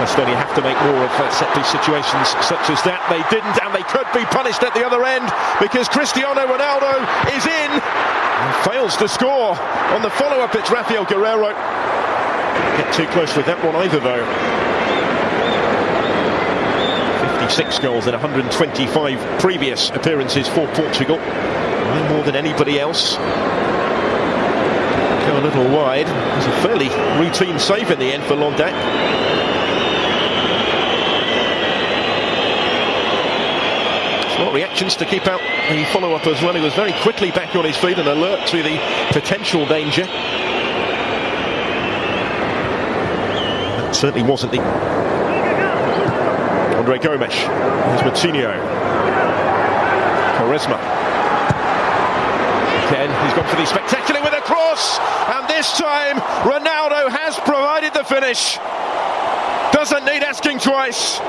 Estonia have to make more of set-piece situations such as that. They didn't, and they could be punished at the other end because Cristiano Ronaldo is in and fails to score on the follow-up. It's Rafael Guerreiro. Get too close with that one either, though. 56 goals in 125 previous appearances for Portugal. No more than anybody else. Go a little wide. It was a fairly routine save in the end for Londak. Smart reactions to keep out the follow-up as well. He was very quickly back on his feet and alert to the potential danger. That certainly wasn't the... Andre Gomes. Here's Moutinho. QUARESMA. Again, he's gone for the spectacular with a cross, and this time Ronaldo has provided the finish. Doesn't need asking twice.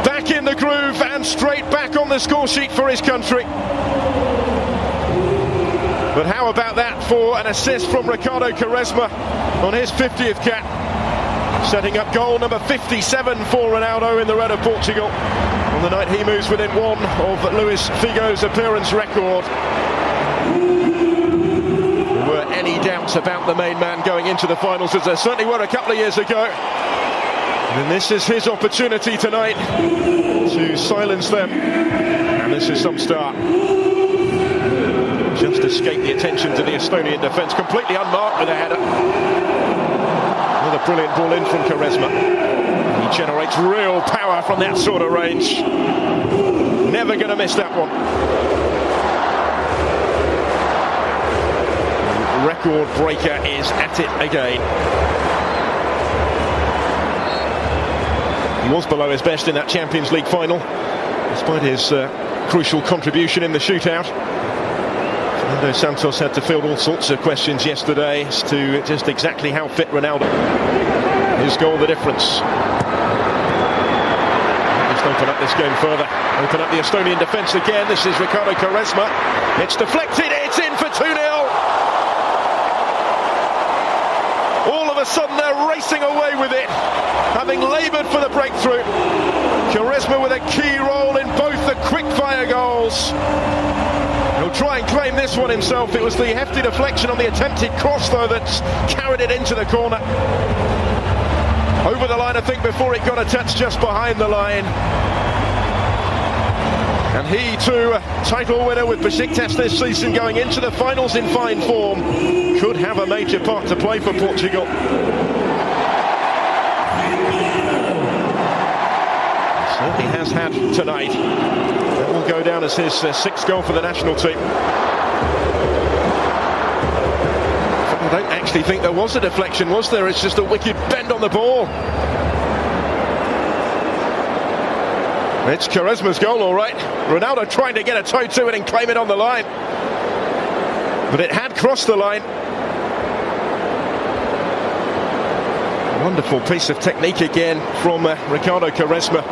Back in the groove and straight back on the score sheet for his country. But how about that for an assist from Ricardo Quaresma on his 50th cap, setting up goal number 57 for Ronaldo in the red of Portugal. On the night he moves within one of Luis Figo's appearance record. There were any doubts about the main man going into the finals, as there certainly were a couple of years ago. And this is his opportunity tonight to silence them. And this is some start. Just escaped the attention to the Estonian defence, completely unmarked with a header. Another brilliant ball in from QUARESMA. He generates real power from that sort of range. Never going to miss that one. The record breaker is at it again. He was below his best in that Champions League final, despite his crucial contribution in the shootout. Fernando Santos had to field all sorts of questions yesterday as to just exactly how fit Ronaldo. His goal, the difference. Just open up this game further. Open up the Estonian defence again. This is Ricardo Quaresma. It's deflected. It's in for 2-0. All of a sudden they're racing away with it, having laboured for the breakthrough. Quaresma with a key role in both the quick-fire goals. He'll try and claim this one himself. It was the hefty deflection on the attempted cross, though, that's carried it into the corner. Over the line, I think, before it got a touch just behind the line. And he, too, title winner with Besiktas this season, going into the finals in fine form, could have a major part to play for Portugal. Certainly has had tonight. That will go down as his sixth goal for the national team. I don't actually think there was a deflection, was there? It's just a wicked bend on the ball. It's Quaresma's goal, all right. Ronaldo trying to get a toe to it and claim it on the line. But it had crossed the line. Wonderful piece of technique again from Ricardo Quaresma.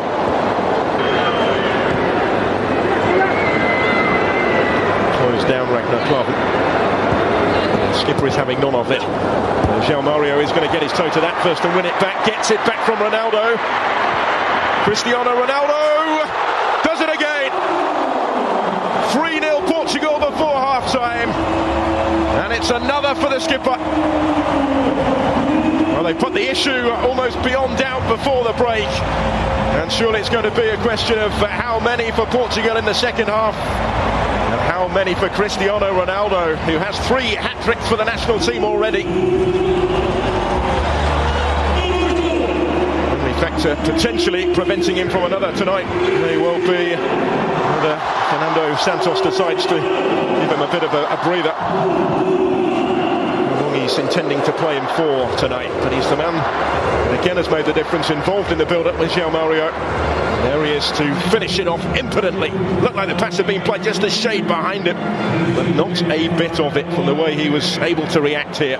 Closed down Ragnar Klavan. Skipper is having none of it. João Mario is going to get his toe to that first and win it back. Gets it back from Ronaldo. Cristiano Ronaldo does it again. 3-0 Portugal before half-time. And it's another for the skipper. Well, they put the issue almost beyond doubt before the break. And surely it's going to be a question of how many for Portugal in the second half. And how many for Cristiano Ronaldo, who has 3 hat-tricks for the national team already. Only factor potentially preventing him from another tonight may well be whether Fernando Santos decides to give him a bit of a breather. How long he's intending to play him for tonight, but he's the man that again has made the difference, involved in the build-up with João Mario. There he is to finish it off impotently. Looked like the pass had been played just a shade behind him, but not a bit of it from the way he was able to react here.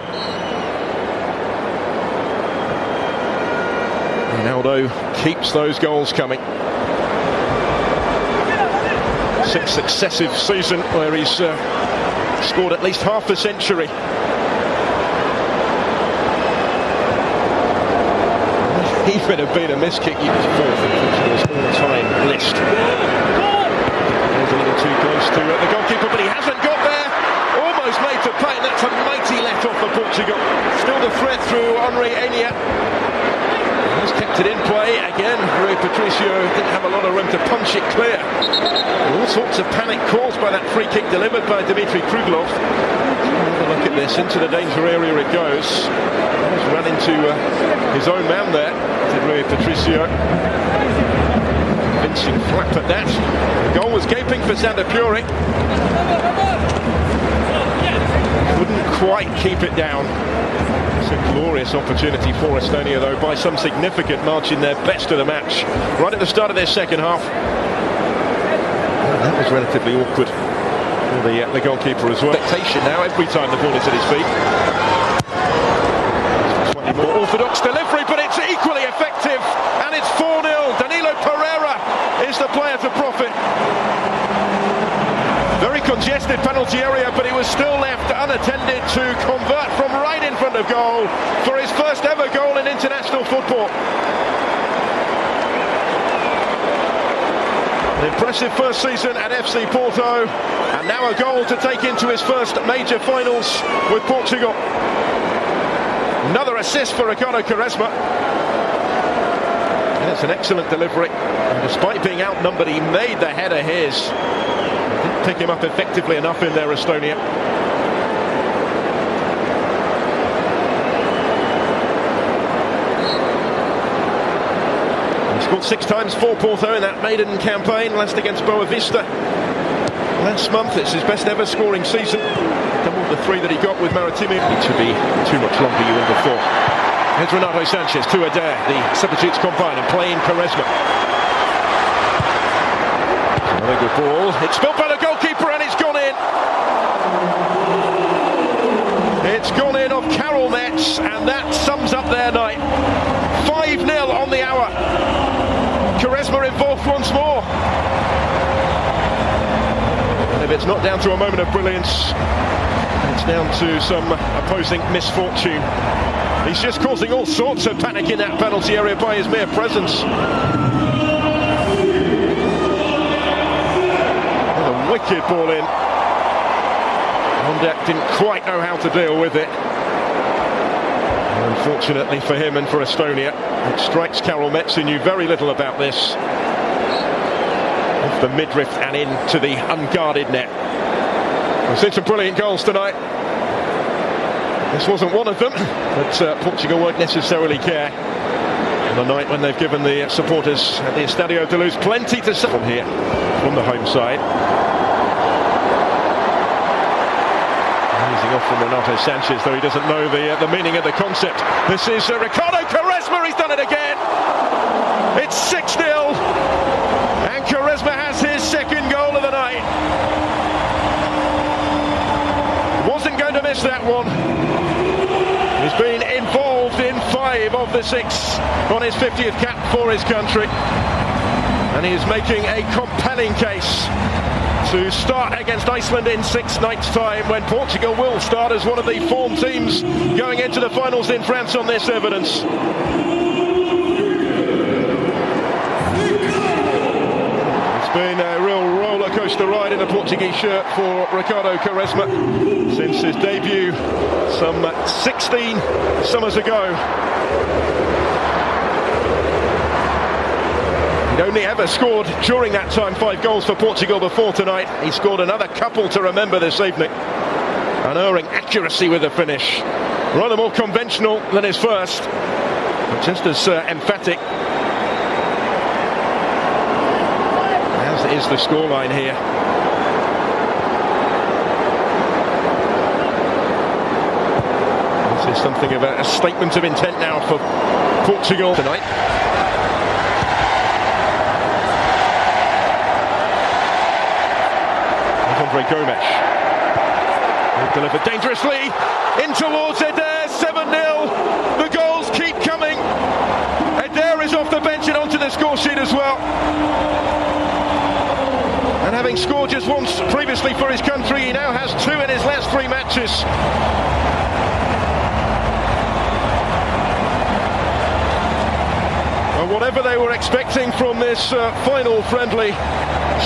Ronaldo keeps those goals coming. 6th successive season where he's scored at least half a century. even have been a miss kick. You was fourth in Portugal's all-time list. There's a little too close to the goalkeeper, but he hasn't got there. Almost made to pay, and that's a mighty let off for Portugal. Still the threat through Henry Enya. He's kept it in play again. Rui Patricio didn't have a lot of room to punch it clear. All sorts of panic caused by that free kick delivered by Dmitry Kruglov. Have a look at this. Into the danger area it goes. He's run into his own man there. Rui Patricio. Convincing flap at that. The goal was gaping for Sander Puri. Couldn't quite keep it down. It's a glorious opportunity for Estonia, though, by some significant margin, their best of the match right at the start of their second half. That was relatively awkward for the goalkeeper as well. Expectation now every time the ball is at his feet. Slightly more orthodox delivery, but it's equally effective, and it's 4-0. Danilo Pereira is the player to profit. Very congested penalty area, but he was still left unattended to convert from right in front of goal for his first ever goal in international football. An impressive first season at FC Porto, and now a goal to take into his first major finals with Portugal. Another assist for Ricardo Quaresma. And it's an excellent delivery. And despite being outnumbered, he made the header his. Didn't pick him up effectively enough in there, Estonia. He scored 6 times for Porto in that maiden campaign, last against Boavista last month. It's his best ever scoring season. Double the 3 that he got with Maritime. It should be too much longer you in before. Here's Renato Sanchez to EDER, the substitutes combine, and playing Quaresma. Another good ball. It's spilled by the goalkeeper, and it's gone in. It's gone in off KAROL, and that sums up their night. 5-0 on the hour. Quaresma involved once more. And if it's not down to a moment of brilliance, it's down to some opposing misfortune. He's just causing all sorts of panic in that penalty area by his mere presence. A wicked ball in. Honda didn't quite know how to deal with it. And unfortunately for him and for Estonia, it strikes KAROL. He knew very little about this. Off the midriff and into the unguarded net. We've seen some brilliant goals tonight. This wasn't one of them, but Portugal won't necessarily care on a night when they've given the supporters at the Estadio de Luz plenty to say from here, from the home side. Easing off from Renato Sanchez, though he doesn't know the meaning of the concept. This is Ricardo Quaresma. He's done it again. It's 6-0, and Quaresma has his second goal of the night. Wasn't going to miss that one. He's been involved in 5 of the 6 on his 50th cap for his country. And he is making a compelling case to start against Iceland in 6 nights' time, when Portugal will start as one of the form teams going into the finals in France on this evidence. It's been a real roller coaster ride in a Portuguese shirt for Ricardo Quaresma since his debut some 16 summers ago. He'd only ever scored during that time 5 goals for Portugal before tonight. He scored another couple to remember this evening. Unerring accuracy with the finish. Rather more conventional than his first, but just as emphatic. As is the scoreline here. This is something of a statement of intent now for Portugal tonight. Andre Gomes. Delivered dangerously in towards EDER. 7-0. The goals keep coming. EDER is off the bench and onto the score sheet as well. And having scored just once previously for his country, he now has 2 in his last 3 matches. And whatever they were expecting from this final friendly,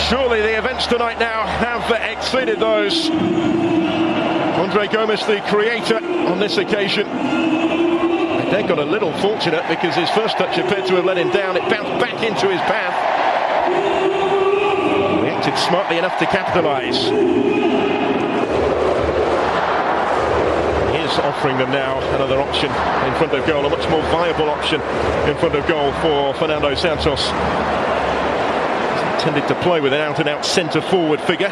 surely the events tonight now have exceeded those. Andre Gomes, the creator on this occasion. They got a little fortunate because his first touch appeared to have let him down. It bounced back into his path. Reacted smartly enough to capitalise. He is offering them now another option in front of goal, a much more viable option in front of goal for Fernando Santos. He's intended to play with an out-and-out centre-forward figure.